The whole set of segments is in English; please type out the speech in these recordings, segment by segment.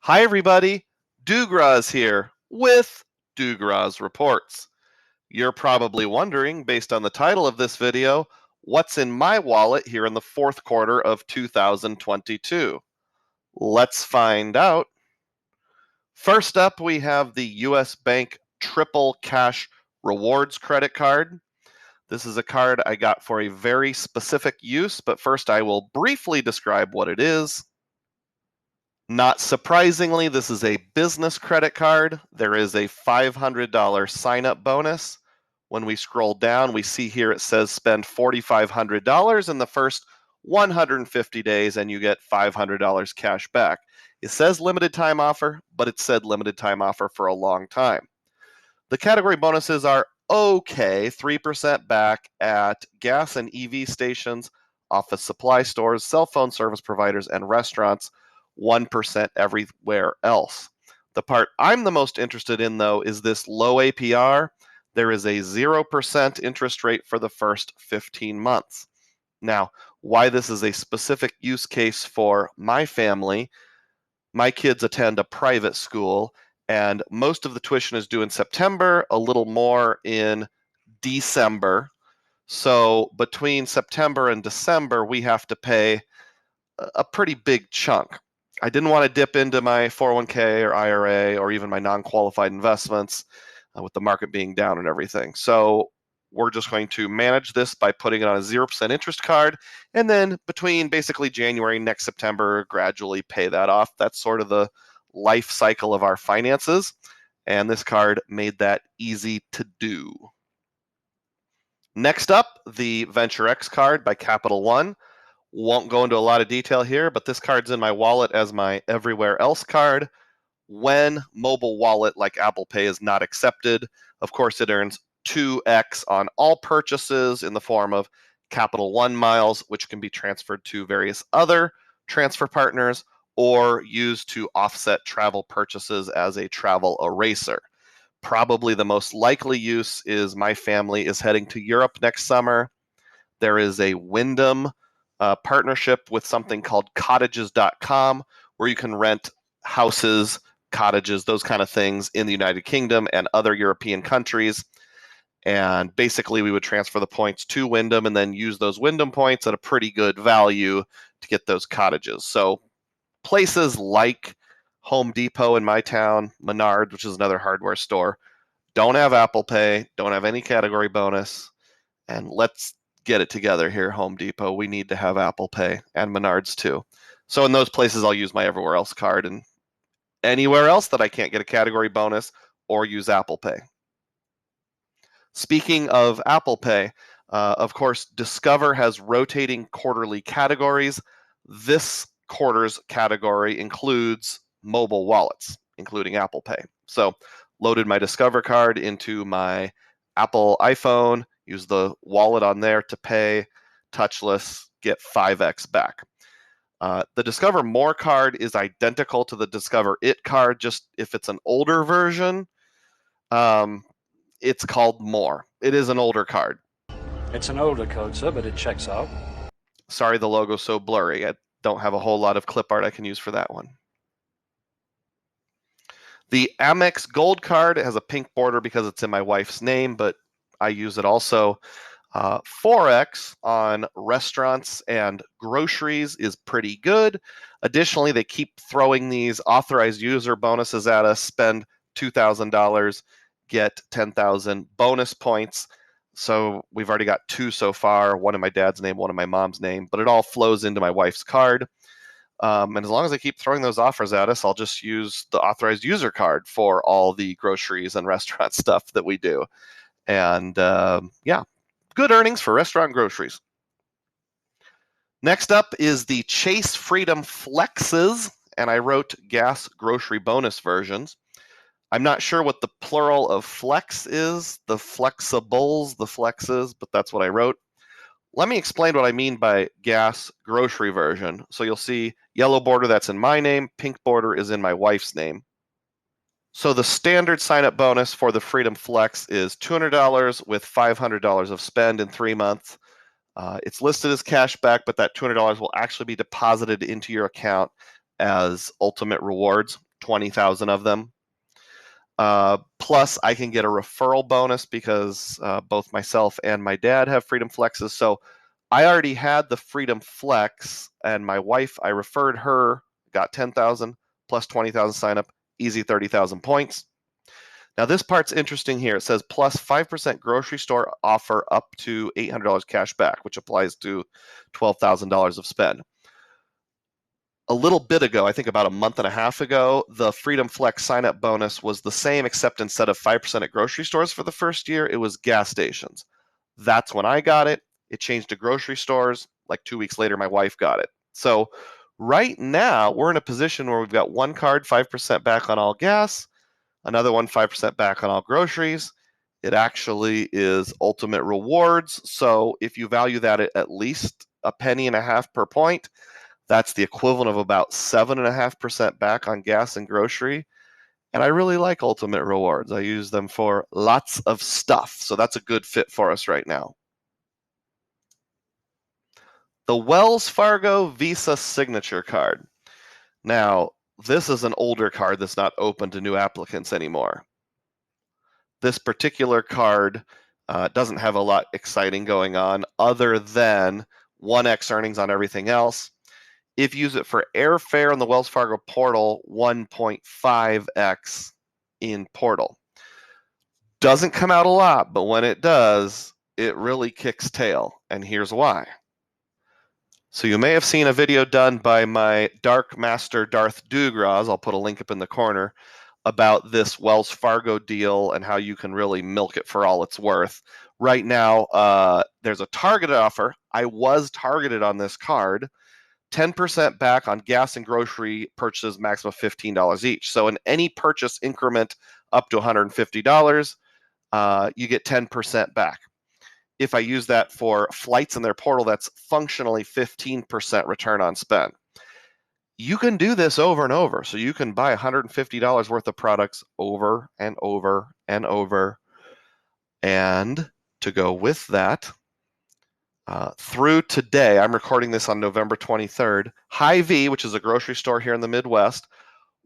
Hi everybody, Dugroz here with Dugroz Reports. You're probably wondering, based on the title of this video, what's in my wallet here in the fourth quarter of 2022. Let's find out. First up, we have the US Bank Triple Cash Rewards Credit Card. This is a card I got for a very specific use, but first I will briefly describe what it is. Not surprisingly, this is a business credit card. There is a $500 sign-up bonus. When we scroll down, we see here it says spend $4,500 in the first 150 days and you get $500 cash back. It says limited time offer, but it said limited time offer for a long time. The category bonuses are okay, 3% back at gas and EV stations, office supply stores, cell phone service providers, and restaurants. 1% everywhere else. The part I'm the most interested in, though, is this low APR. There is a 0% interest rate for the first 15 months. Now, why this is a specific use case for my family, my kids attend a private school, and most of the tuition is due in September, a little more in December. So between September and December, we have to pay a pretty big chunk. I didn't want to dip into my 401k or IRA or even my non-qualified investments with the market being down and everything. So we're just going to manage this by putting it on a 0% interest card, and then between basically January and next September, gradually pay that off. That's sort of the life cycle of our finances, and this card made that easy to do. Next up, the Venture X card by Capital One. Won't go into a lot of detail here, but this card's in my wallet as my everywhere else card. When mobile wallet like Apple Pay is not accepted, of course it earns 2x on all purchases in the form of Capital One miles, which can be transferred to various other transfer partners or used to offset travel purchases as a travel eraser. Probably the most likely use is my family is heading to Europe next summer. There is a Wyndham partnership with something called cottages.com where you can rent houses, cottages, those kind of things in the United Kingdom and other European countries. And basically we would transfer the points to Wyndham and then use those Wyndham points at a pretty good value to get those cottages. So places like Home Depot in my town, Menards, which is another hardware store, don't have Apple Pay, don't have any category bonus, and let's get it together here, Home Depot. We need to have Apple Pay and Menards too. So in those places, I'll use my Everywhere Else card, and anywhere else that I can't get a category bonus or use Apple Pay. Speaking of Apple Pay, of course, Discover has rotating quarterly categories. This quarter's category includes mobile wallets, including Apple Pay. So loaded my Discover card into my Apple iPhone, use the wallet on there to pay, touchless, get 5x back. The Discover More card is identical to the Discover It card, just if it's an older version, it's called More. It is an older card. It's an older code, sir, but it checks out. Sorry the logo's so blurry. I don't have a whole lot of clip art I can use for that one. The Amex Gold card has a pink border because it's in my wife's name, but I use it also. 4x on restaurants and groceries is pretty good. Additionally, they keep throwing these authorized user bonuses at us. Spend $2,000, get 10,000 bonus points. So we've already got 2 so far, one in my dad's name, one in my mom's name, but it all flows into my wife's card. And as long as they keep throwing those offers at us, I'll just use the authorized user card for all the groceries and restaurant stuff that we do. And yeah, good earnings for restaurant groceries. Next up is the Chase Freedom Flexes, and I wrote gas grocery bonus versions. I'm not sure what the plural of flex is, the flexibles, the flexes, but that's what I wrote. Let me explain what I mean by gas grocery version. So you'll see yellow border, that's in my name, pink border is in my wife's name. So the standard sign-up bonus for the Freedom Flex is $200 with $500 of spend in 3 months. It's listed as cash back, but that $200 will actually be deposited into your account as ultimate rewards. 20,000 of them. Plus, I can get a referral bonus because both myself and my dad have Freedom Flexes. So I already had the Freedom Flex, and my wife, I referred her, got 10,000 plus 20,000 sign up, easy 30,000 points. Now this part's interesting here. It says plus 5% grocery store offer up to $800 cash back, which applies to $12,000 of spend. A little bit ago, I think about a month and a half ago, the Freedom Flex sign up bonus was the same, except instead of 5% at grocery stores for the first year, it was gas stations. That's when I got it. It changed to grocery stores. Like 2 weeks later, my wife got it. So right now, we're in a position where we've got one card, 5% back on all gas, another one, 5% back on all groceries. It actually is Ultimate Rewards. So if you value that at least $0.015 per point, that's the equivalent of about 7.5% back on gas and grocery. And I really like Ultimate Rewards. I use them for lots of stuff. So that's a good fit for us right now. The Wells Fargo Visa Signature Card. Now, this is an older card that's not open to new applicants anymore. This particular card doesn't have a lot exciting going on other than 1x earnings on everything else. If you use it for airfare on the Wells Fargo portal, 1.5x in portal. Doesn't come out a lot, but when it does, it really kicks tail, and here's why. So you may have seen a video done by my Dark Master Darth Dugroz, I'll put a link up in the corner, about this Wells Fargo deal and how you can really milk it for all it's worth. Right now, there's a targeted offer. I was targeted on this card. 10% back on gas and grocery purchases, maximum of $15 each. So in any purchase increment up to $150, you get 10% back. If I use that for flights in their portal, that's functionally 15% return on spend. You can do this over and over. So you can buy $150 worth of products over and over and over. And to go with that, through today, I'm recording this on November 23rd, Hy-Vee, which is a grocery store here in the Midwest,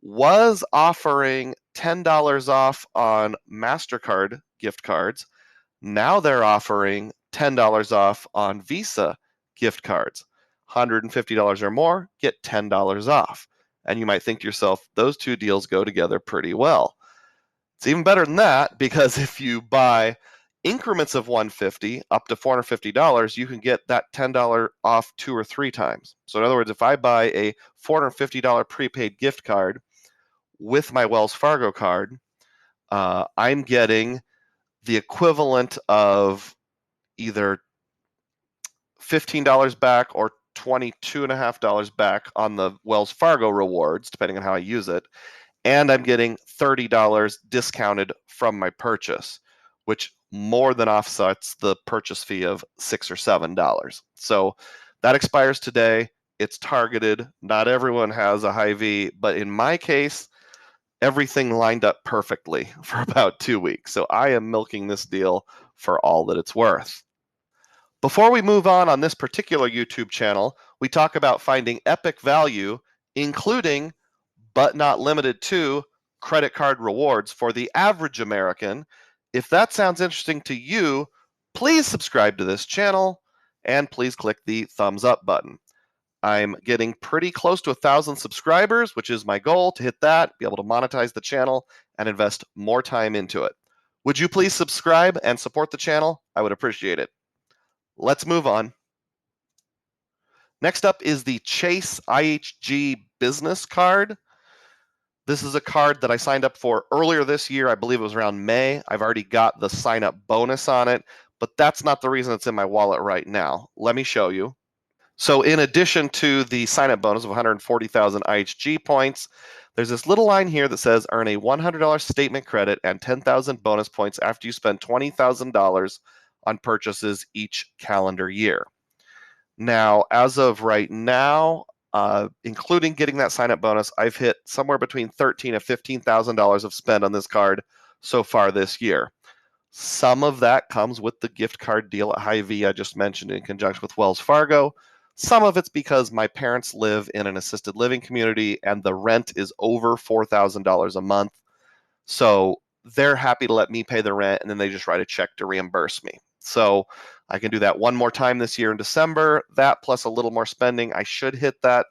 was offering $10 off on MasterCard gift cards. Now they're offering $10 off on Visa gift cards. $150 or more, get $10 off. And you might think to yourself, those two deals go together pretty well. It's even better than that, because if you buy increments of $150 up to $450, you can get that $10 off 2 or 3 times. So in other words, if I buy a $450 prepaid gift card with my Wells Fargo card, I'm getting the equivalent of either $15 back or $22.50 back on the Wells Fargo rewards, depending on how I use it. And I'm getting $30 discounted from my purchase, which more than offsets the purchase fee of $6 or $7. So that expires today. It's targeted. Not everyone has a Hy-Vee, but in my case, everything lined up perfectly for about 2 weeks. So I am milking this deal for all that it's worth. Before we move on this particular YouTube channel, we talk about finding epic value, including, but not limited to, credit card rewards for the average American. If that sounds interesting to you, please subscribe to this channel and please click the thumbs up button. I'm getting pretty close to 1,000 subscribers, which is my goal, to hit that, be able to monetize the channel and invest more time into it. Would you please subscribe and support the channel? I would appreciate it. Let's move on. Next up is the Chase IHG Business card. This is a card that I signed up for earlier this year. I believe it was around May. I've already got the sign-up bonus on it, but that's not the reason it's in my wallet right now. Let me show you. So in addition to the sign-up bonus of 140,000 IHG points, there's this little line here that says earn a $100 statement credit and 10,000 bonus points after you spend $20,000 on purchases each calendar year. Now, as of right now, including getting that sign-up bonus, I've hit somewhere between $13,000 and $15,000 of spend on this card so far this year. Some of that comes with the gift card deal at Hy-Vee I just mentioned in conjunction with Wells Fargo. Some of it's because my parents live in an assisted living community and the rent is over $4,000 a month. So they're happy to let me pay the rent, and then they just write a check to reimburse me. So I can do that one more time this year in December. That plus a little more spending, I should hit that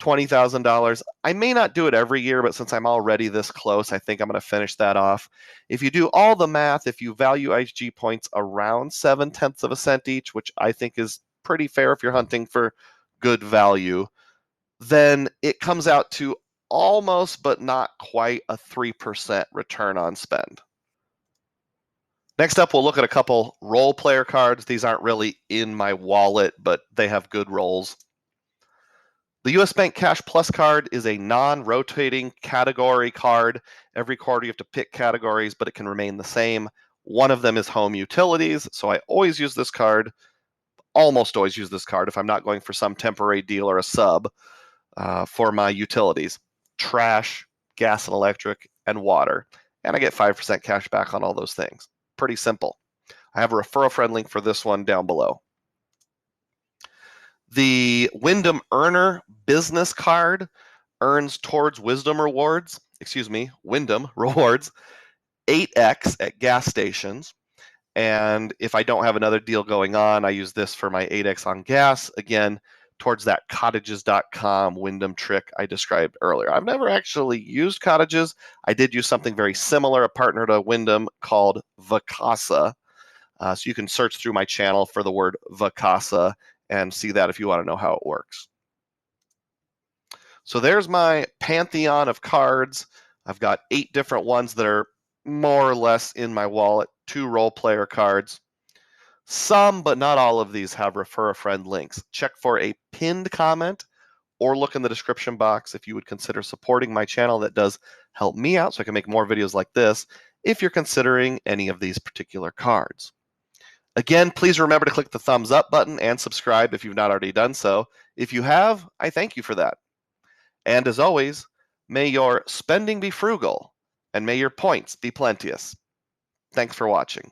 $20,000. I may not do it every year, but since I'm already this close, I think I'm going to finish that off. If you do all the math, if you value IHG points around 7/10 of a cent each, which I think is pretty fair if you're hunting for good value, then it comes out to almost but not quite a 3% return on spend. Next up, we'll look at a couple role player cards. These aren't really in my wallet, but they have good roles. The US Bank Cash Plus card is a non-rotating category card. Every quarter you have to pick categories, but it can remain the same. One of them is home utilities, so I always use this card, almost always use this card if I'm not going for some temporary deal or a sub for my utilities. Trash, gas and electric, and water. And I get 5% cash back on all those things. Pretty simple. I have a referral friend link for this one down below. The Wyndham Earner Business Card earns towards Wyndham rewards 8x at gas stations. And if I don't have another deal going on, I use this for my 8x on gas, again, towards that cottages.com Wyndham trick I described earlier. I've never actually used Cottages. I did use something very similar, a partner to Wyndham called Vacasa. So you can search through my channel for the word Vacasa and see that if you want to know how it works. So there's my pantheon of cards. I've got 8 different ones that are more or less in my wallet, 2 role player cards. Some, but not all of these have refer a friend links. Check for a pinned comment or look in the description box if you would consider supporting my channel. That does help me out so I can make more videos like this if you're considering any of these particular cards. Again, please remember to click the thumbs up button and subscribe if you've not already done so. If you have, I thank you for that. And as always, may your spending be frugal and may your points be plenteous. Thanks for watching.